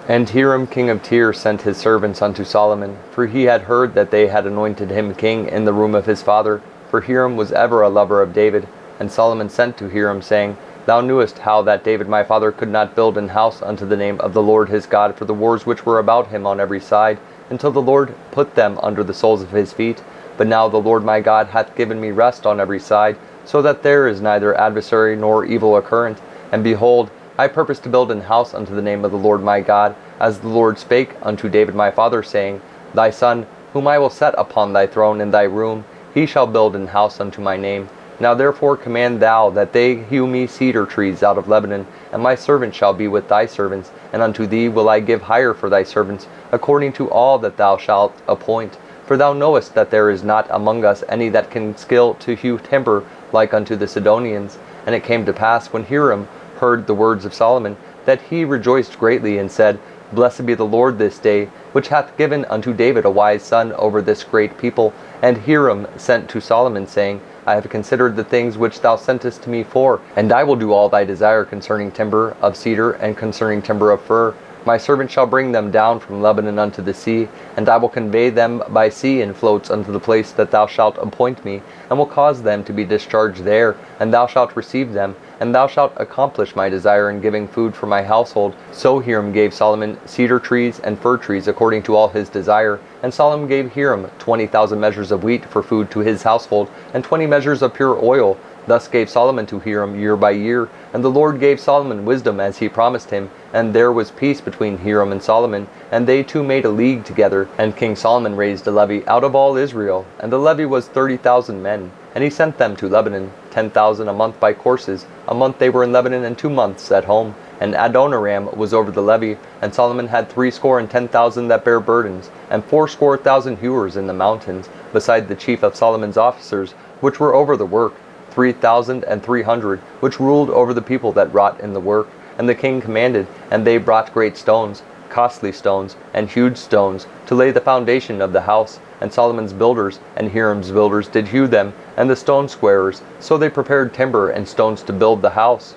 And Hiram king of Tyre sent his servants unto Solomon, for he had heard that they had anointed him king in the room of his father, for Hiram was ever a lover of David. And Solomon sent to Hiram, saying, Thou knewest how that David my father could not build an house unto the name of the Lord his God for the wars which were about him on every side, until the Lord put them under the soles of his feet. But now the Lord my God hath given me rest on every side, so that there is neither adversary nor evil occurrent. And behold, I purpose to build an house unto the name of the Lord my God, as the Lord spake unto David my father, saying, Thy son, whom I will set upon thy throne in thy room, he shall build an house unto my name. Now therefore command thou that they hew me cedar trees out of Lebanon, and my servant shall be with thy servants, and unto thee will I give hire for thy servants, according to all that thou shalt appoint. For thou knowest that there is not among us any that can skill to hew timber like unto the Sidonians. And it came to pass, when Hiram heard the words of Solomon, that he rejoiced greatly, and said, Blessed be the Lord this day, which hath given unto David a wise son over this great people. And Hiram sent to Solomon, saying, I have considered the things which thou sentest to me for, and I will do all thy desire concerning timber of cedar and concerning timber of fir. My servant shall bring them down from Lebanon unto the sea, and I will convey them by sea in floats unto the place that thou shalt appoint me, and will cause them to be discharged there, and thou shalt receive them, and thou shalt accomplish my desire in giving food for my household. So Hiram gave Solomon cedar trees and fir trees according to all his desire. And Solomon gave Hiram 20,000 measures of wheat for food to his household, and 20 measures of pure oil. Thus gave Solomon to Hiram year by year. And the Lord gave Solomon wisdom as he promised him. And there was peace between Hiram and Solomon, and they two made a league together. And King Solomon raised a levy out of all Israel, and the levy was 30,000 men. And he sent them to Lebanon, 10,000 a month by courses. A month they were in Lebanon, and 2 months at home. And Adoniram was over the levy, and Solomon had 70,000 that bare burdens, and 80,000 hewers in the mountains, beside the chief of Solomon's officers, which were over the work, 3,300, which ruled over the people that wrought in the work. And the king commanded, and they brought great stones, costly stones, and huge stones, to lay the foundation of the house. And Solomon's builders and Hiram's builders did hew them, and the stone squarers. So they prepared timber and stones to build the house.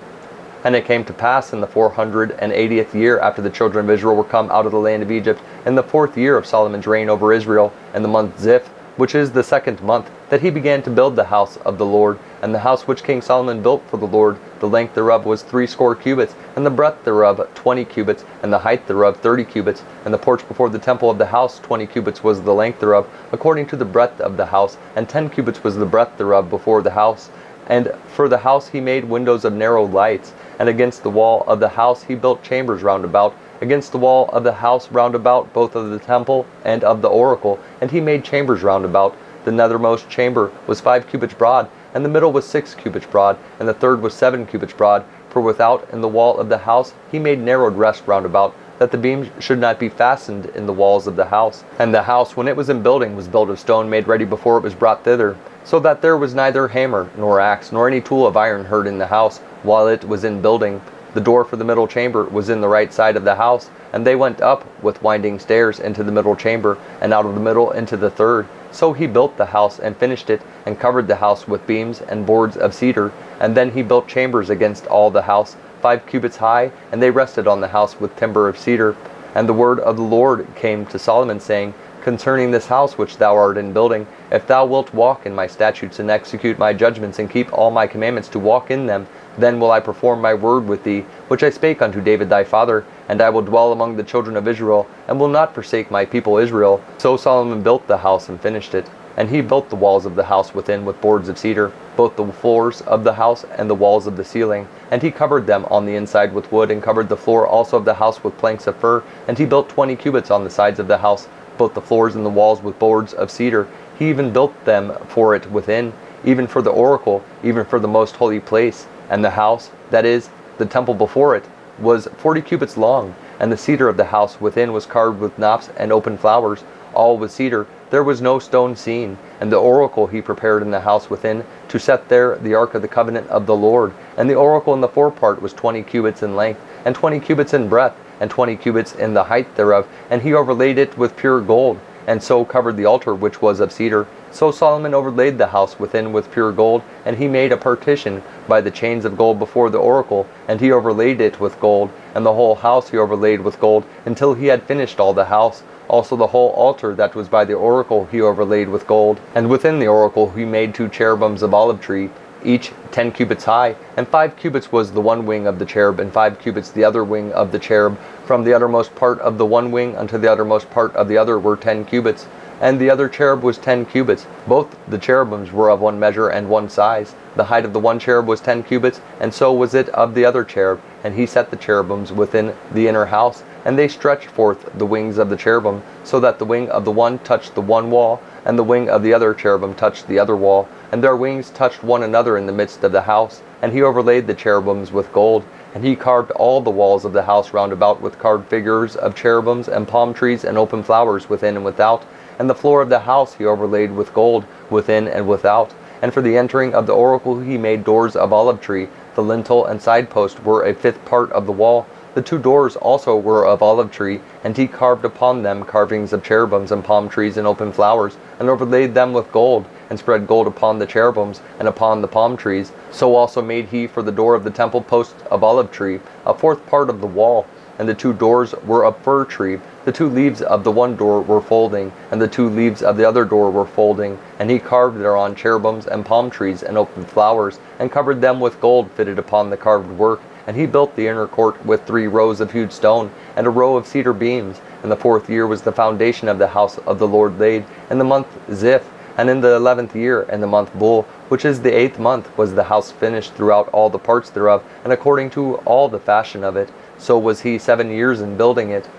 And it came to pass in the 480th year after the children of Israel were come out of the land of Egypt, in the 4th year of Solomon's reign over Israel, in the month Ziph, which is the 2nd month, that he began to build the house of the Lord. And the house which King Solomon built for the Lord, the length thereof was 80 cubits, and the breadth thereof 20 cubits, and the height thereof 30 cubits. And the porch before the temple of the house 20 cubits was the length thereof, according to the breadth of the house, and 10 cubits was the breadth thereof before the house. And for the house he made windows of narrow lights. And against the wall of the house he built chambers round about, against the wall of the house round about, both of the temple and of the oracle. And he made chambers round about. The nethermost chamber was 5 cubits broad, and the middle was 6 cubits broad, and the third was 7 cubits broad. For without in the wall of the house he made narrowed rest round about, that the beams should not be fastened in the walls of the house. And the house, when it was in building, was built of stone made ready before it was brought thither, so that there was neither hammer, nor axe, nor any tool of iron heard in the house, while it was in building. The door for the middle chamber was in the right side of the house, and they went up with winding stairs into the middle chamber, and out of the middle into the third. So he built the house, and finished it, and covered the house with beams and boards of cedar. And then he built chambers against all the house, 5 cubits high, and they rested on the house with timber of cedar. And the word of the Lord came to Solomon, saying, Concerning this house which thou art in building, if thou wilt walk in my statutes, and execute my judgments, and keep all my commandments to walk in them, then will I perform my word with thee, which I spake unto David thy father, and I will dwell among the children of Israel, and will not forsake my people Israel. So Solomon built the house and finished it. And he built the walls of the house within with boards of cedar, both the floors of the house and the walls of the ceiling. And he covered them on the inside with wood, and covered the floor also of the house with planks of fir. And he built 20 cubits on the sides of the house, both the floors and the walls with boards of cedar. He even built them for it within, even for the oracle, even for the most holy place. And the house, that is, the temple before it, was 40 cubits long, and the cedar of the house within was carved with knops and open flowers, all with cedar. There was no stone seen. And the oracle he prepared in the house within, to set there the ark of the covenant of the Lord. And the oracle in the forepart was 20 cubits in length, and 20 cubits in breadth, and 20 cubits in the height thereof. And he overlaid it with pure gold. and so covered the altar which was of cedar. So Solomon overlaid the house within with pure gold, and he made a partition by the chains of gold before the oracle, and he overlaid it with gold, and the whole house he overlaid with gold, until he had finished all the house. Also the whole altar that was by the oracle he overlaid with gold. And within the oracle he made 2 cherubims of olive tree, each 10 cubits high, and 5 cubits was the one wing of the cherub, and 5 cubits the other wing of the cherub. From the uttermost part of the one wing unto the uttermost part of the other were 10 cubits. And the other cherub was 10 cubits. Both the cherubims were of one measure and one size. The height of the one cherub was 10 cubits, and so was it of the other cherub. And he set the cherubims within the inner house, and they stretched forth the wings of the cherubim, so that the wing of the one touched the one wall, and the wing of the other cherubim touched the other wall, and their wings touched one another in the midst of the house. And he overlaid the cherubims with gold. And he carved all the walls of the house round about with carved figures of cherubims and palm trees and open flowers within and without. And the floor of the house he overlaid with gold within and without. And for the entering of the oracle he made doors of olive tree. The lintel and side post were a 5th part of the wall. The 2 doors also were of olive tree, and he carved upon them carvings of cherubims and palm trees and open flowers, and overlaid them with gold, and spread gold upon the cherubims and upon the palm trees. So also made he for the door of the temple posts of olive tree, a 4th part of the wall. And the 2 doors were of fir tree. The 2 leaves of the one door were folding, and the 2 leaves of the other door were folding. And he carved thereon cherubims and palm trees and open flowers, and covered them with gold fitted upon the carved work. And he built the inner court with 3 rows of hewed stone, and a row of cedar beams. And the 4th year was the foundation of the house of the Lord laid, in the month Ziph. And in the 11th year, in the month Bul, which is the 8th month, was the house finished throughout all the parts thereof, and according to all the fashion of it. So was he 7 years in building it.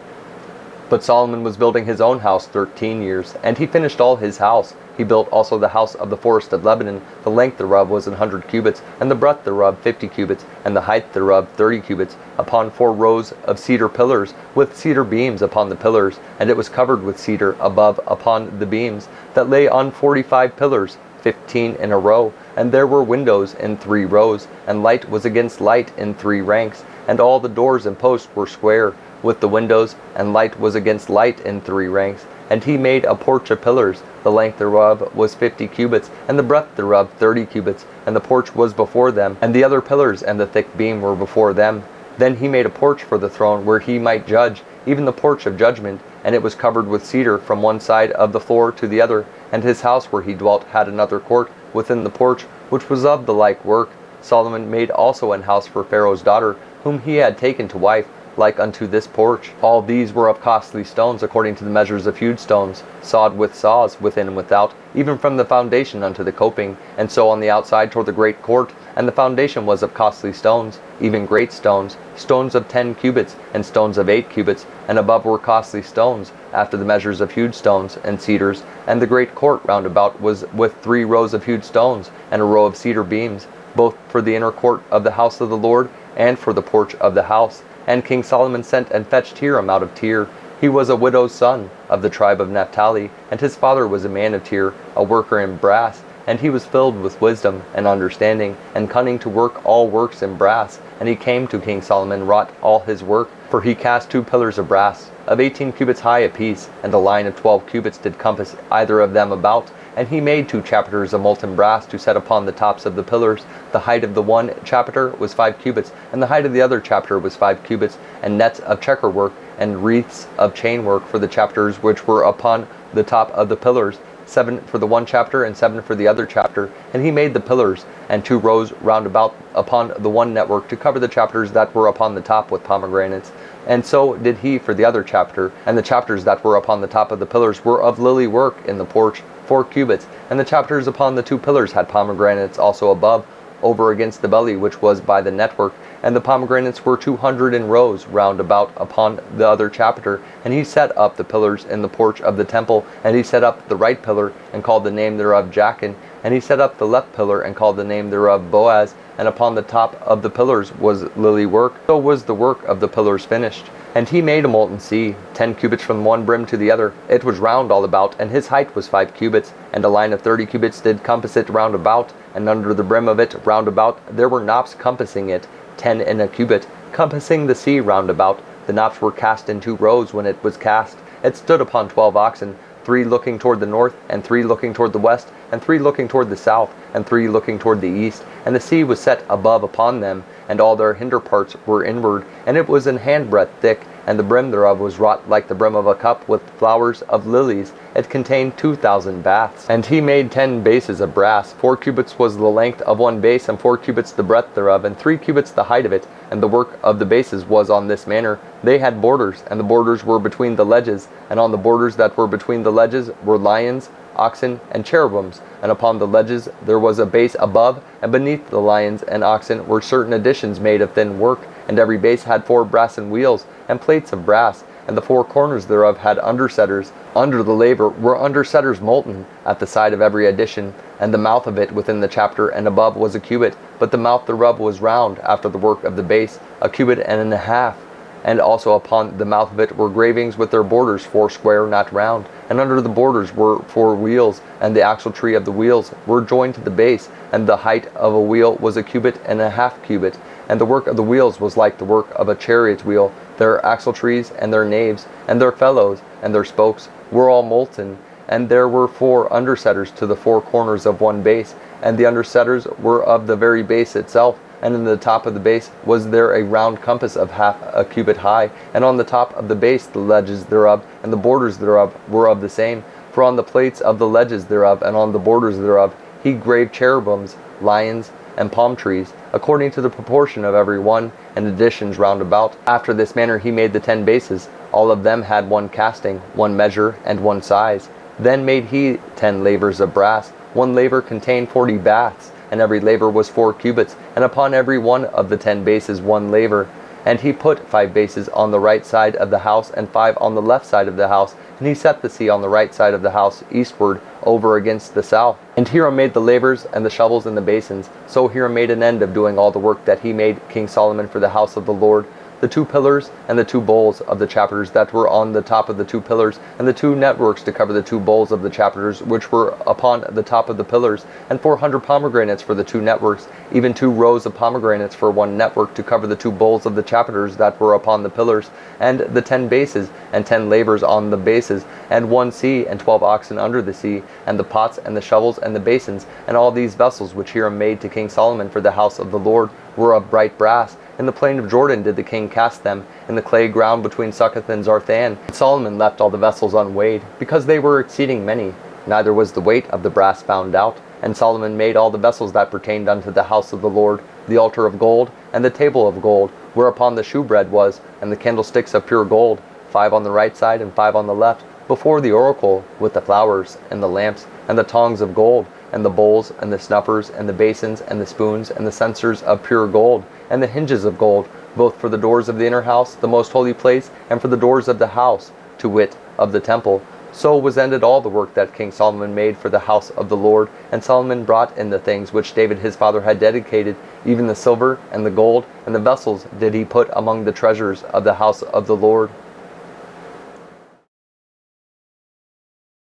But Solomon was building his own house 13 years, and he finished all his house. He built also the house of the forest of Lebanon. The length thereof was 100 cubits, and the breadth thereof 50 cubits, and the height thereof 30 cubits, upon 4 rows of cedar pillars, with cedar beams upon the pillars. And it was covered with cedar above upon the beams, that lay on 45 pillars, 15 in a row. And there were windows in 3 rows, and light was against light in 3 ranks. And all the doors and posts were square, with the windows, and light was against light in 3 ranks. And he made a porch of pillars. The length thereof was 50 cubits, and the breadth thereof 30 cubits. And the porch was before them, and the other pillars and the thick beam were before them. Then he made a porch for the throne, where he might judge, even the porch of judgment. And it was covered with cedar from one side of the floor to the other. And his house where he dwelt had another court within the porch, which was of the like work. Solomon made also an house for Pharaoh's daughter, whom he had taken to wife, like unto this porch. All these were of costly stones, according to the measures of hewed stones, sawed with saws within and without, even from the foundation unto the coping, and so on the outside toward the great court. And the foundation was of costly stones, even great stones, stones of 10 cubits, and stones of 8 cubits, and above were costly stones, after the measures of hewed stones, and cedars. And the great court round about was with 3 rows of hewed stones, and a row of cedar beams, both for the inner court of the house of the Lord, and for the porch of the house. And King Solomon sent and fetched Hiram out of Tyre. He was a widow's son, of the tribe of Naphtali, and his father was a man of Tyre, a worker in brass. And he was filled with wisdom, and understanding, and cunning to work all works in brass. And he came to King Solomon, wrought all his work. For he cast 2 pillars of brass, of 18 cubits high apiece, and a line of 12 cubits did compass either of them about. And he made 2 chapiters of molten brass to set upon the tops of the pillars. The height of the one chapiter was 5 cubits, and the height of the other chapiter was 5 cubits, and nets of checker work, and wreaths of chain work for the chapiters which were upon the top of the pillars, 7 for the one chapter, and 7 for the other chapter. And he made the pillars, and 2 rows round about upon the one network, to cover the chapiters that were upon the top with pomegranates. And so did he for the other chapter. And the chapiters that were upon the top of the pillars were of lily work in the porch, 4 cubits. And the chapiters upon the 2 pillars had pomegranates also above, over against the belly which was by the network. And the pomegranates were 200 in rows round about upon the other chapiter. And he set up the pillars in the porch of the temple. And he set up the right pillar, and called the name thereof Jachin. And he set up the left pillar, and called the name thereof Boaz. And upon the top of the pillars was lily work. So was the work of the pillars finished. And he made a molten sea, 10 cubits from one brim to the other. It was round all about, and his height was 5 cubits. And a line of 30 cubits did compass it round about. And under the brim of it round about there were knops compassing it, 10 in a cubit, compassing the sea round about. The knops were cast in 2 rows when it was cast. It stood upon 12 oxen. 3 looking toward the north, and 3 looking toward the west, and 3 looking toward the south, and 3 looking toward the east. And the sea was set above upon them, and all their hinder parts were inward, and it was an handbreadth thick, and the brim thereof was wrought like the brim of a cup with flowers of lilies. It contained 2,000 baths. And he made 10 bases of brass. 4 cubits was the length of one base, and 4 cubits the breadth thereof, and 3 cubits the height of it. And the work of the bases was on this manner. They had borders, and the borders were between the ledges, and on the borders that were between the ledges were lions, oxen, and cherubims, and upon the ledges there was a base above, and beneath the lions and oxen were certain additions made of thin work, and every base had 4 brassen wheels, and plates of brass, and the 4 corners thereof had undersetters. Under the laver were undersetters molten at the side of every addition, and the mouth of it within the chapter and above was a cubit, but the mouth thereof was round after the work of the base, a cubit and a half. And also upon the mouth of it were gravings with their borders 4 square, not round. And under the borders were 4 wheels, and the axletree of the wheels were joined to the base, and the height of a wheel was a cubit and a half cubit. And the work of the wheels was like the work of a chariot wheel. Their axletrees and their naves and their felloes and their spokes were all molten. And there were 4 undersetters to the 4 corners of one base, and the undersetters were of the very base itself. And in the top of the base was there a round compass of half a cubit high, and on the top of the base the ledges thereof and the borders thereof were of the same. For on the plates of the ledges thereof and on the borders thereof he graved cherubims, lions, and palm trees, according to the proportion of every one, and additions round about. After this manner he made the 10 bases. All of them had 1 casting, 1 measure, and 1 size. Then made he 10 lavers of brass. 1 laver contained 40 baths, and every laver was 4 cubits, and upon every one of the 10 bases 1 laver. And he put 5 bases on the right side of the house, and 5 on the left side of the house. And he set the sea on the right side of the house, eastward, over against the south. And Hiram made the lavers, and the shovels, and the basins. So Hiram made an end of doing all the work that he made King Solomon for the house of the Lord. The 2 pillars and the 2 bowls of the chapters that were on the top of the 2 pillars, and the 2 networks to cover the 2 bowls of the chapters which were upon the top of the pillars, and 400 pomegranates for the 2 networks, even 2 rows of pomegranates for 1 network to cover the 2 bowls of the chapters that were upon the pillars, and the 10 bases, and 10 lavers on the bases, and 1 sea, and 12 oxen under the sea, and the pots, and the shovels, and the basins, and all these vessels which Hiram made to King Solomon for the house of the Lord were of bright brass. In the plain of Jordan did the king cast them, in the clay ground between Succoth and Zarthan. And Solomon left all the vessels unweighed, because they were exceeding many. Neither was the weight of the brass found out. And Solomon made all the vessels that pertained unto the house of the Lord, the altar of gold, and the table of gold, whereupon the shewbread was, and the candlesticks of pure gold, 5 on the right side and 5 on the left, before the oracle, with the flowers, and the lamps, and the tongs of gold, and the bowls, and the snuffers, and the basins, and the spoons, and the censers of pure gold, and the hinges of gold, both for the doors of the inner house, the most holy place, and for the doors of the house, to wit, of the temple. So was ended all the work that King Solomon made for the house of the Lord. And Solomon brought in the things which David his father had dedicated, even the silver, and the gold, and the vessels did he put among the treasures of the house of the Lord.